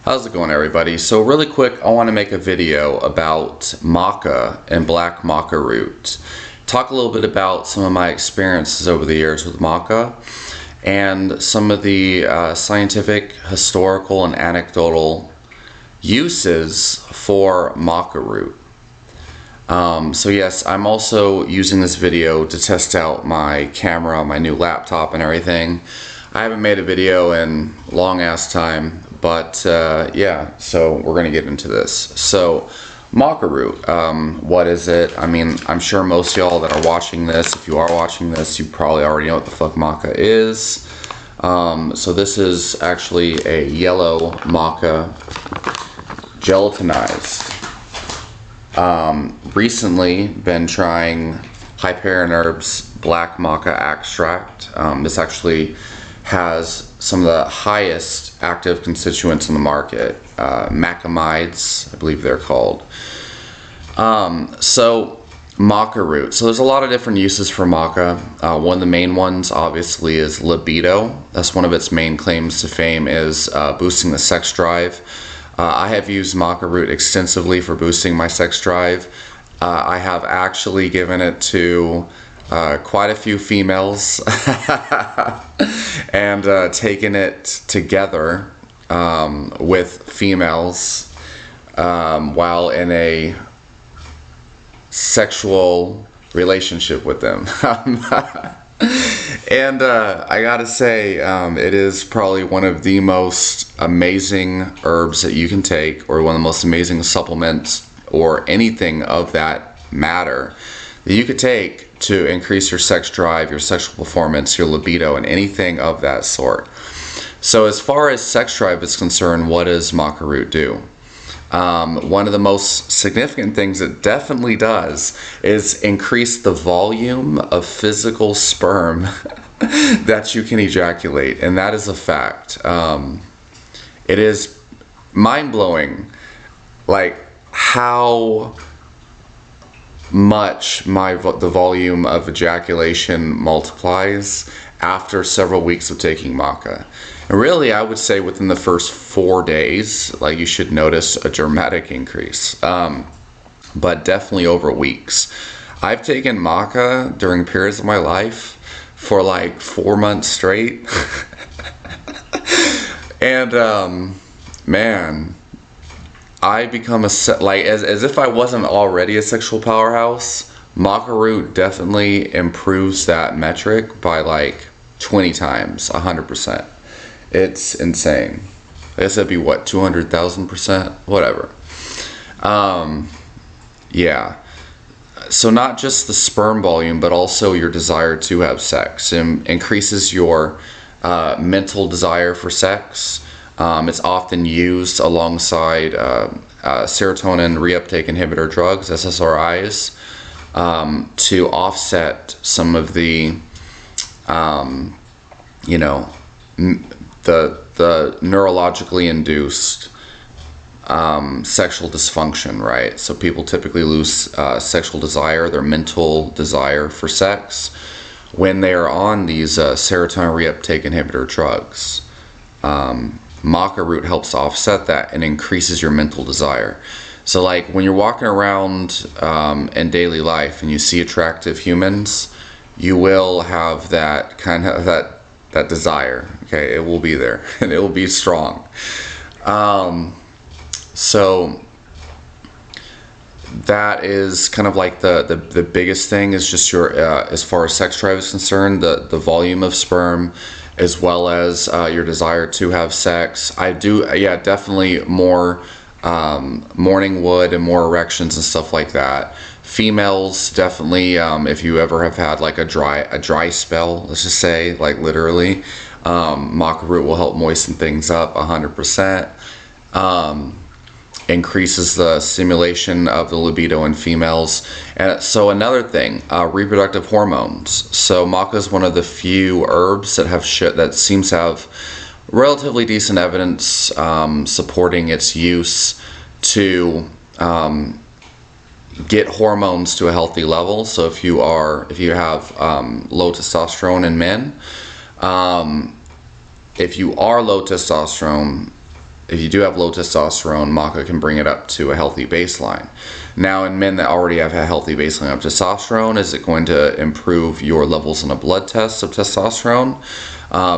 How's it going, everybody? So really quick, I want to make a video about maca and black maca root. Talk a little bit about some of my experiences over the years with maca and some of the scientific, historical, and anecdotal uses for maca root. So yes, I'm also using this video to test out my camera, my new laptop, and everything. I haven't made a video in long ass time, but yeah, so we're gonna get into this. So maca root, what is it? I mean, I'm sure most of y'all that are watching this, if you are watching this, you probably already know what the fuck maca is. So this is actually a yellow maca, gelatinized. Recently been trying Hyperion Herbs black maca extract. This actually has some of the highest active constituents in the market, macamides, I believe they're called. So maca root. So there's a lot of different uses for maca. One of the main ones obviously is libido. That's one of its main claims to fame, is boosting the sex drive. I have used maca root extensively for boosting my sex drive. I have actually given it to quite a few females and taken it together with females while in a sexual relationship with them. And I gotta say, it is probably one of the most amazing herbs that you can take, or one of the most amazing supplements or anything of that matter that you could take to increase your sex drive, your sexual performance, your libido, and anything of that sort. So as far as sex drive is concerned, what does maca root do? One of the most significant things it definitely does is increase the volume of physical sperm that you can ejaculate, and that is a fact. It is mind-blowing, like how much the volume of ejaculation multiplies after several weeks of taking maca. And really, I would say within the first 4 days, like, you should notice a dramatic increase, but definitely over weeks. I've taken maca during periods of my life for like 4 months straight. And man, I become as if I wasn't already a sexual powerhouse. Maca root definitely improves that metric by like 20 times, 100%. It's insane. I guess that'd be what, 200,000%? Whatever. Yeah. So not just the sperm volume, but also your desire to have sex. It increases your mental desire for sex. It's often used alongside serotonin reuptake inhibitor drugs, SSRIs, to offset some of the, the neurologically induced sexual dysfunction, right? So people typically lose sexual desire, their mental desire for sex, when they are on these serotonin reuptake inhibitor drugs. Maca root helps to offset that and increases your mental desire. So like when you're walking around in daily life and you see attractive humans, you will have that kind of that desire. Okay, it will be there and it will be strong. So that is kind of like the biggest thing, is just your as far as sex drive is concerned, the volume of sperm, as well as your desire to have sex. I do, yeah, definitely more morning wood and more erections and stuff like that. Females definitely, if you ever have had like a dry spell, let's just say, like literally, maca root will help moisten things up 100%. Increases the stimulation of the libido in females. And so another thing, reproductive hormones. So maca is one of the few herbs that that seems to have relatively decent evidence supporting its use to get hormones to a healthy level. So if you have low testosterone in men, if you are low testosterone, if you do have low testosterone, maca can bring it up to a healthy baseline. Now, in men that already have a healthy baseline of testosterone, is it going to improve your levels in a blood test of testosterone?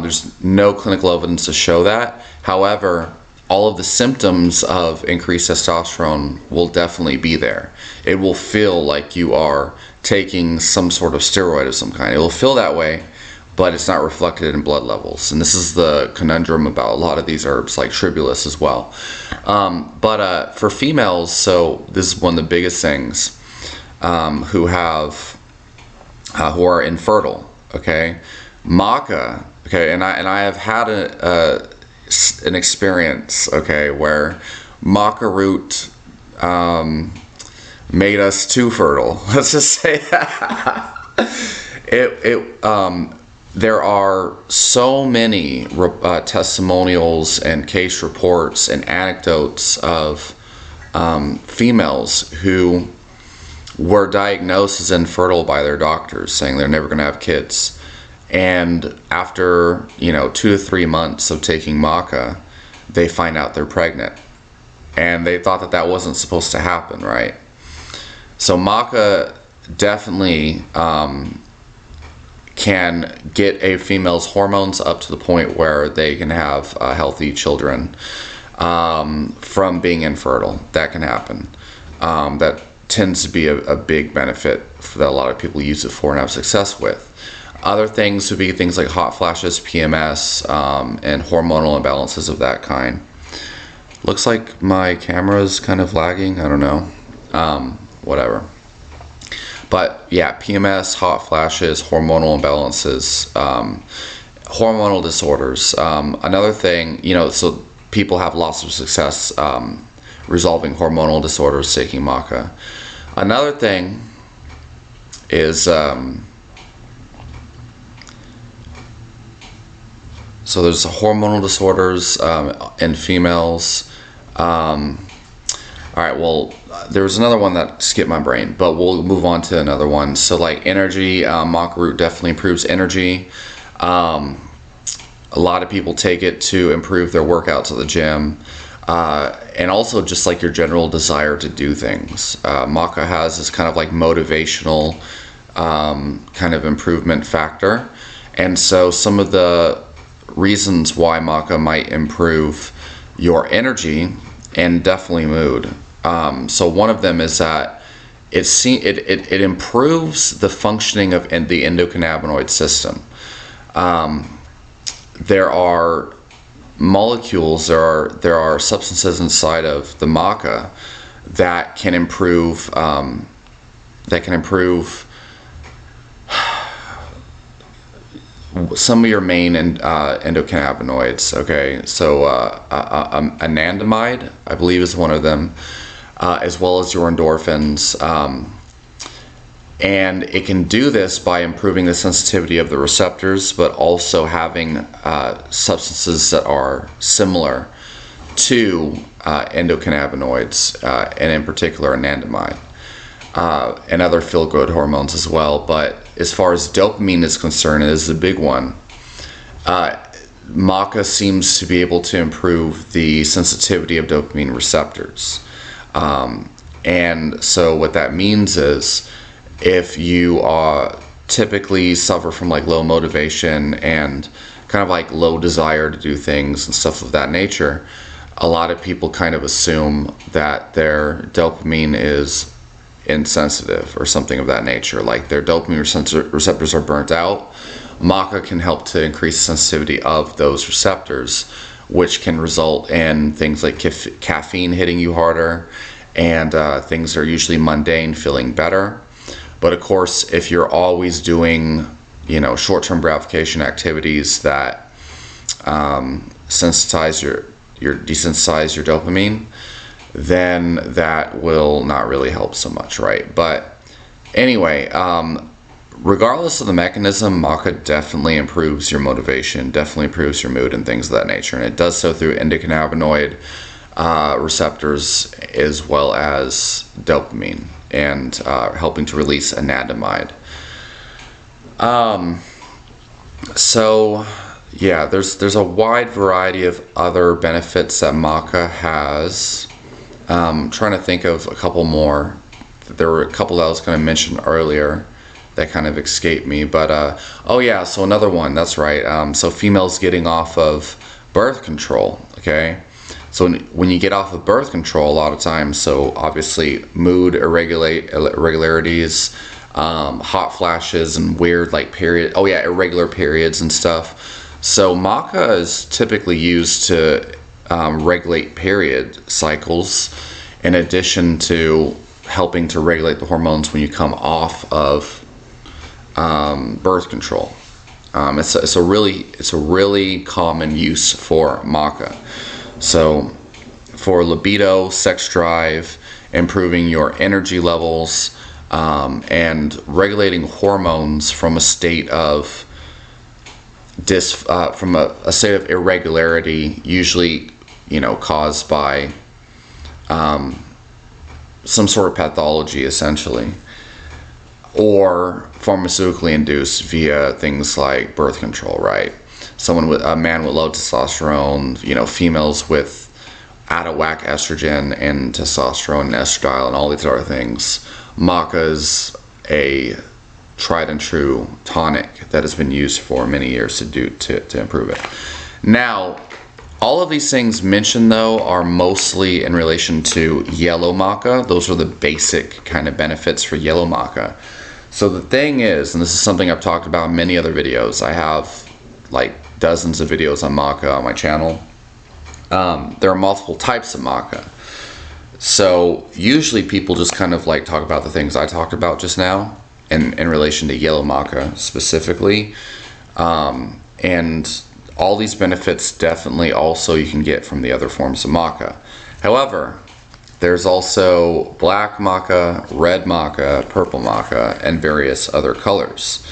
There's no clinical evidence to show that. However, all of the symptoms of increased testosterone will definitely be there. It will feel like you are taking some sort of steroid of some kind. It will feel that way, but it's not reflected in blood levels. And this is the conundrum about a lot of these herbs, like tribulus as well. But for females, so this is one of the biggest things, who are infertile, okay? Maca, okay, and I have had an experience, okay, where maca root made us too fertile. Let's just say that. There are so many testimonials and case reports and anecdotes of females who were diagnosed as infertile by their doctors, saying they're never going to have kids. And after, 2 to 3 months of taking maca, they find out they're pregnant. And they thought that that wasn't supposed to happen, right? So maca definitely can get a female's hormones up to the point where they can have healthy children from being infertile. That can happen. That tends to be a big benefit that a lot of people use it for and have success with. Other things would be things like hot flashes, PMS, and hormonal imbalances of that kind. Looks like my camera's kind of lagging. I don't know. Whatever. But yeah, PMS, hot flashes, hormonal imbalances, hormonal disorders. Another thing, so people have lots of success resolving hormonal disorders taking maca. Another thing is, so there's hormonal disorders in females. All right, well, there was another one that skipped my brain, but we'll move on to another one. So like energy, maca root definitely improves energy. A lot of people take it to improve their workouts at the gym. And also just like your general desire to do things. Maca has this kind of like motivational kind of improvement factor. And so some of the reasons why maca might improve your energy and definitely mood. So one of them is that it improves the functioning of the endocannabinoid system. There are molecules, there are substances inside of the maca that can improve some of your main endocannabinoids. Okay, so anandamide, I believe, is one of them, as well as your endorphins. And it can do this by improving the sensitivity of the receptors, but also having substances that are similar to endocannabinoids, and in particular anandamide, and other feel-good hormones as well. But as far as dopamine is concerned, it is a big one. Maca seems to be able to improve the sensitivity of dopamine receptors. And so what that means is, if you typically suffer from like low motivation and kind of like low desire to do things and stuff of that nature, a lot of people kind of assume that their dopamine is insensitive or something of that nature, like their dopamine receptors are burnt out. Maca can help to increase the sensitivity of those receptors, which can result in things like caffeine hitting you harder, and things that are usually mundane feeling better. But of course, if you're always doing, short-term gratification activities that desensitize your dopamine, then that will not really help so much, right? But anyway, regardless of the mechanism, maca definitely improves your motivation, definitely improves your mood and things of that nature. And it does so through endocannabinoid receptors as well as dopamine, and helping to release anandamide. So yeah, there's a wide variety of other benefits that maca has. Trying to think of a couple more. There were a couple that I was going to mention earlier that kind of escaped me, but oh yeah, so another one, that's right. So females getting off of birth control, okay? So when you get off of birth control, a lot of times, so obviously mood irregularities, hot flashes, and weird like irregular periods and stuff. So maca is typically used to regulate period cycles, in addition to helping to regulate the hormones when you come off of birth control. It's a really common use for maca. So for libido, sex drive, improving your energy levels, and regulating hormones from a state of a state of irregularity, usually caused by some sort of pathology, essentially, or pharmaceutically induced via things like birth control, right? A man with low testosterone, females with out of whack estrogen and testosterone and estradiol and all these other things. Maca is a tried and true tonic that has been used for many years to improve it. Now, all of these things mentioned, though, are mostly in relation to yellow maca. Those are the basic kind of benefits for yellow maca. So the thing is, and this is something I've talked about in many other videos, I have like dozens of videos on maca on my channel. There are multiple types of maca. So usually people just kind of like talk about the things I talked about just now in relation to yellow maca specifically. And all these benefits definitely also you can get from the other forms of maca. However, there's also black maca, red maca, purple maca, and various other colors.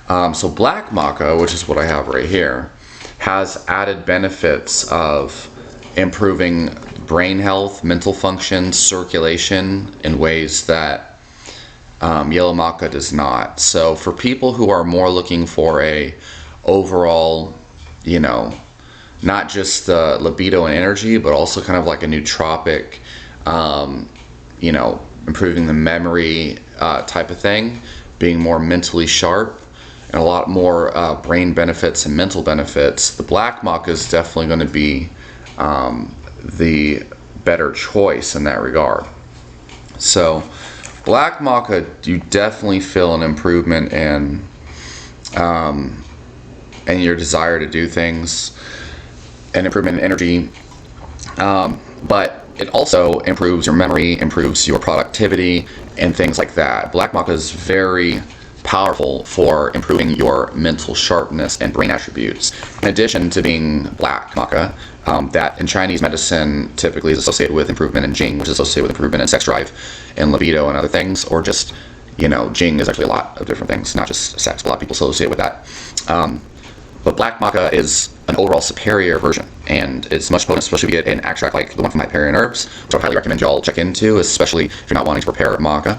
So black maca, which is what I have right here, has added benefits of improving brain health, mental function, circulation in ways that yellow maca does not. So for people who are more looking for a overall, not just the libido and energy, but also kind of like a nootropic, improving the memory type of thing, being more mentally sharp, and a lot more brain benefits and mental benefits, the black maca is definitely going to be the better choice in that regard. So black maca, you definitely feel an improvement in your desire to do things, an improvement in energy, but it also improves your memory, improves your productivity, and things like that. Black maca is very powerful for improving your mental sharpness and brain attributes. In addition to being black maca, that in Chinese medicine typically is associated with improvement in Jing, which is associated with improvement in sex drive and libido and other things, or just, Jing is actually a lot of different things, not just sex. A lot of people associate with that. But black maca is an overall superior version, and it's much potent, especially if you get an extract like the one from Hyperion Herbs, which I highly recommend y'all check into, especially if you're not wanting to prepare maca.